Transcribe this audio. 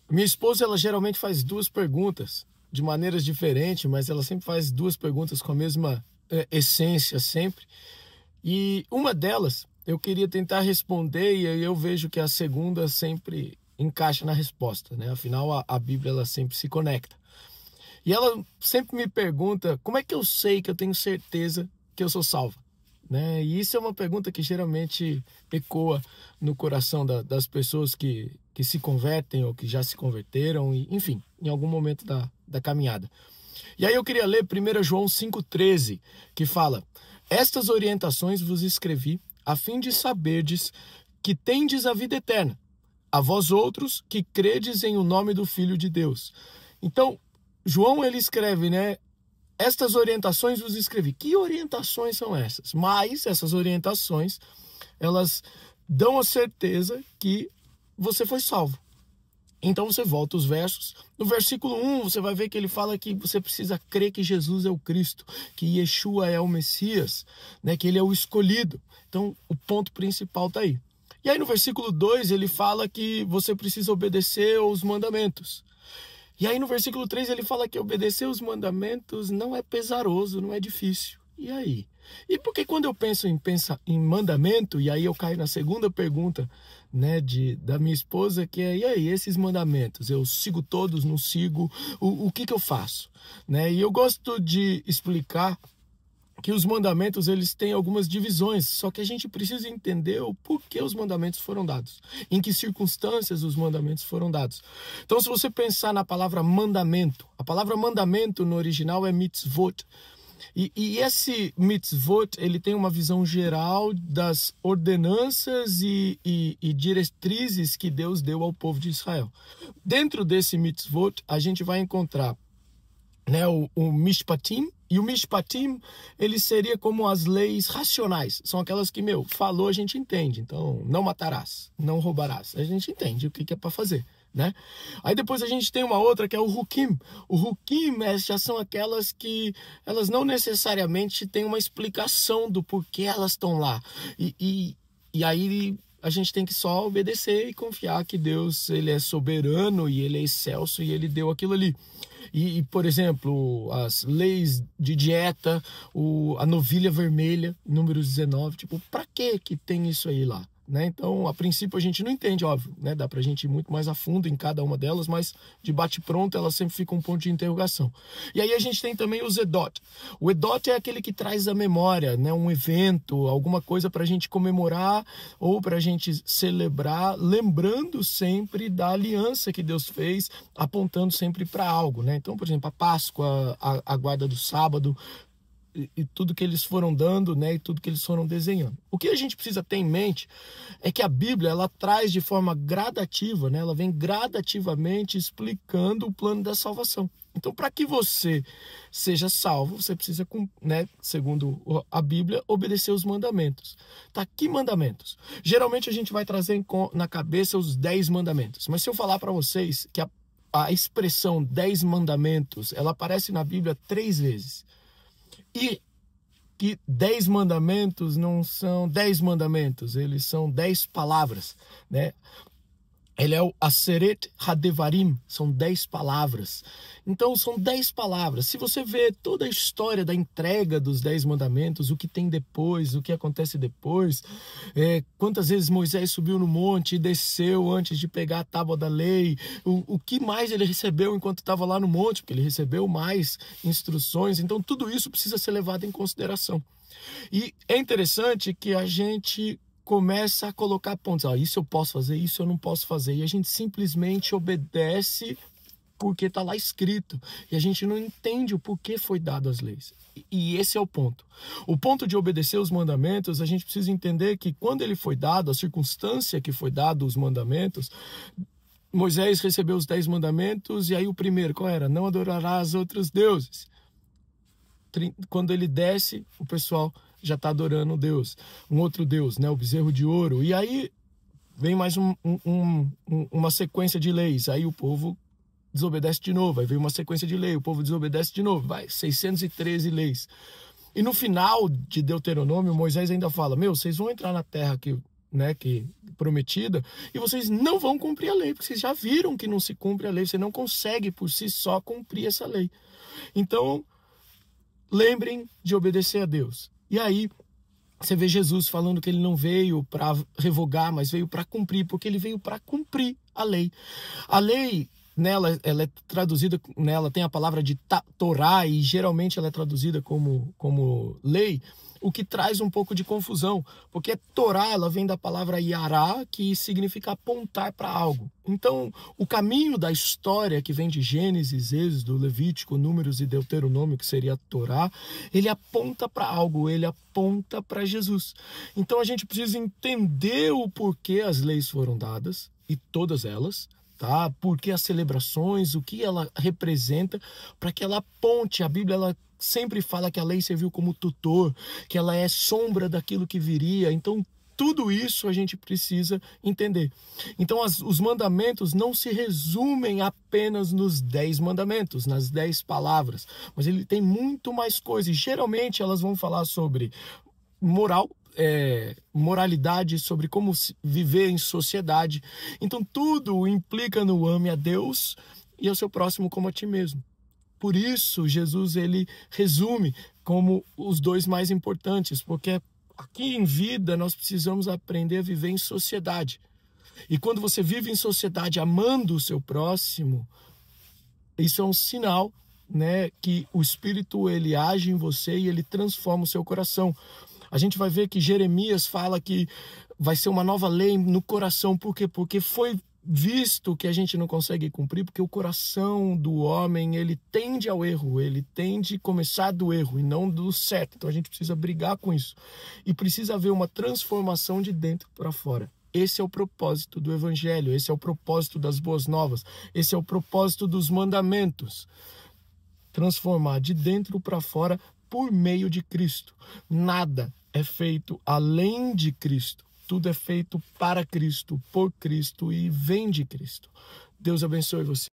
Minha esposa, ela geralmente faz duas perguntas de maneiras diferentes, mas ela sempre faz duas perguntas com a mesma essência sempre. E uma delas eu queria tentar responder e aí eu vejo que a segunda sempre encaixa na resposta, né? Afinal, a Bíblia ela sempre se conecta. E ela sempre me pergunta como é que eu sei que eu tenho certeza que eu sou salva, né? E isso é uma pergunta que geralmente ecoa no coração das pessoas que se convertem ou que já se converteram, e, enfim, em algum momento da caminhada. E aí eu queria ler 1 João 5,13, que fala: Estas orientações vos escrevi, a fim de saberdes que tendes a vida eterna, a vós outros que credes em o nome do Filho de Deus. Então, João, ele escreve, né? Estas orientações vos escrevi. Que orientações são essas? Mas essas orientações, elas dão a certeza que você foi salvo. Então você volta os versos. No versículo 1, você vai ver que ele fala que você precisa crer que Jesus é o Cristo, que Yeshua é o Messias, né? Que ele é o escolhido. Então o ponto principal está aí. E aí no versículo 2 ele fala que você precisa obedecer aos mandamentos. E aí no versículo 3 ele fala que obedecer os mandamentos não é pesaroso, não é difícil. E aí? E porque quando eu penso em mandamento, e aí eu caio na segunda pergunta, né, da minha esposa, que é: e aí, esses mandamentos? Eu sigo todos, não sigo? O que eu faço? Né? E eu gosto de explicar que os mandamentos, eles têm algumas divisões, só que a gente precisa entender o porquê os mandamentos foram dados, em que circunstâncias os mandamentos foram dados. Então, se você pensar na palavra mandamento, a palavra mandamento no original é mitzvot, e esse mitzvot, ele tem uma visão geral das ordenanças e diretrizes que Deus deu ao povo de Israel. Dentro desse mitzvot, a gente vai encontrar, né, o mishpatim, e o mishpatim, ele seria como as leis racionais. São aquelas que, falou, a gente entende. Então, não matarás, não roubarás. A gente entende o que é para fazer, né? Aí depois a gente tem uma outra que é o hukim. O hukim já são aquelas que elas não necessariamente têm uma explicação do porquê elas estão lá. E aí a gente tem que só obedecer e confiar que Deus, ele é soberano e ele é excelso e ele deu aquilo ali. E, por exemplo, as leis de dieta, a novilha vermelha, número 19, tipo, para que tem isso aí lá? Né? Então, a princípio, a gente não entende, óbvio, né? Dá pra gente ir muito mais a fundo em cada uma delas, mas de bate-pronto, ela sempre fica um ponto de interrogação. E aí a gente tem também os edot. O edot é aquele que traz a memória, né? Um evento, alguma coisa pra gente comemorar ou pra gente celebrar, lembrando sempre da aliança que Deus fez, apontando sempre para algo, né? Então, por exemplo, a Páscoa, a guarda do sábado, e tudo que eles foram dando, né, e tudo que eles foram desenhando. O que a gente precisa ter em mente é que a Bíblia, ela traz de forma gradativa, né, ela vem gradativamente explicando o plano da salvação. Então, para que você seja salvo, você precisa, né, segundo a Bíblia, obedecer os mandamentos. Tá, que mandamentos? Geralmente a gente vai trazer na cabeça os 10 mandamentos, mas se eu falar para vocês que a expressão 10 mandamentos, ela aparece na Bíblia 3 vezes. E que 10 mandamentos não são 10 mandamentos, eles são 10 palavras, né? Ele é o Aseret Hadevarim, são 10 palavras. Então, são 10 palavras. Se você vê toda a história da entrega dos 10 mandamentos, o que tem depois, o que acontece depois, quantas vezes Moisés subiu no monte e desceu antes de pegar a tábua da lei, o que mais ele recebeu enquanto estava lá no monte, porque ele recebeu mais instruções. Então, tudo isso precisa ser levado em consideração. E é interessante que a gente começa a colocar pontos. Isso eu posso fazer, isso eu não posso fazer. E a gente simplesmente obedece porque está lá escrito. E a gente não entende o porquê foi dado as leis. E esse é o ponto. O ponto de obedecer os mandamentos, a gente precisa entender que quando ele foi dado, a circunstância que foi dado os mandamentos, Moisés recebeu os 10 mandamentos, e aí o primeiro, qual era? Não adorarás outros deuses. Quando ele desce, o pessoal já está adorando Deus, um outro Deus, né? O bezerro de ouro. E aí vem mais uma sequência de leis. Aí o povo desobedece de novo. Aí vem uma sequência de lei, o povo desobedece de novo. Vai, 613 leis. E no final de Deuteronômio, Moisés ainda fala: vocês vão entrar na terra que né, que prometida, e vocês não vão cumprir a lei, porque vocês já viram que não se cumpre a lei, você não consegue por si só cumprir essa lei. Então, lembrem de obedecer a Deus. E aí, você vê Jesus falando que ele não veio para revogar, mas veio para cumprir, porque ele veio para cumprir a lei. A lei, nela, ela é traduzida, nela tem a palavra de Torá, e geralmente ela é traduzida como lei, o que traz um pouco de confusão, porque Torá, ela vem da palavra Yará, que significa apontar para algo. Então, o caminho da história que vem de Gênesis, Êxodo, Levítico, Números e Deuteronômio, que seria a Torá, ele aponta para algo, ele aponta para Jesus. Então, a gente precisa entender o porquê as leis foram dadas, e todas elas, tá? Porque as celebrações, o que ela representa, para que ela aponte. A Bíblia, ela sempre fala que a lei serviu como tutor, que ela é sombra daquilo que viria. Então, tudo isso a gente precisa entender. Então, os mandamentos não se resumem apenas nos 10 mandamentos, nas 10 palavras, mas ele tem muito mais coisas. E, geralmente, elas vão falar sobre moral, moralidade, sobre como viver em sociedade. Então, tudo implica no ame a Deus e ao seu próximo como a ti mesmo. Por isso, Jesus, ele resume como os 2 mais importantes, porque aqui em vida nós precisamos aprender a viver em sociedade. E quando você vive em sociedade amando o seu próximo, isso é um sinal, né, que o Espírito, ele age em você e ele transforma o seu coração. A gente vai ver que Jeremias fala que vai ser uma nova lei no coração. Por quê? Porque foi visto que a gente não consegue cumprir, porque o coração do homem, ele tende ao erro, ele tende a começar do erro e não do certo. Então a gente precisa brigar com isso. E precisa haver uma transformação de dentro para fora. Esse é o propósito do Evangelho, esse é o propósito das boas novas, esse é o propósito dos mandamentos. Transformar de dentro para fora por meio de Cristo. Nada é feito além de Cristo. Tudo é feito para Cristo, por Cristo e vem de Cristo. Deus abençoe você.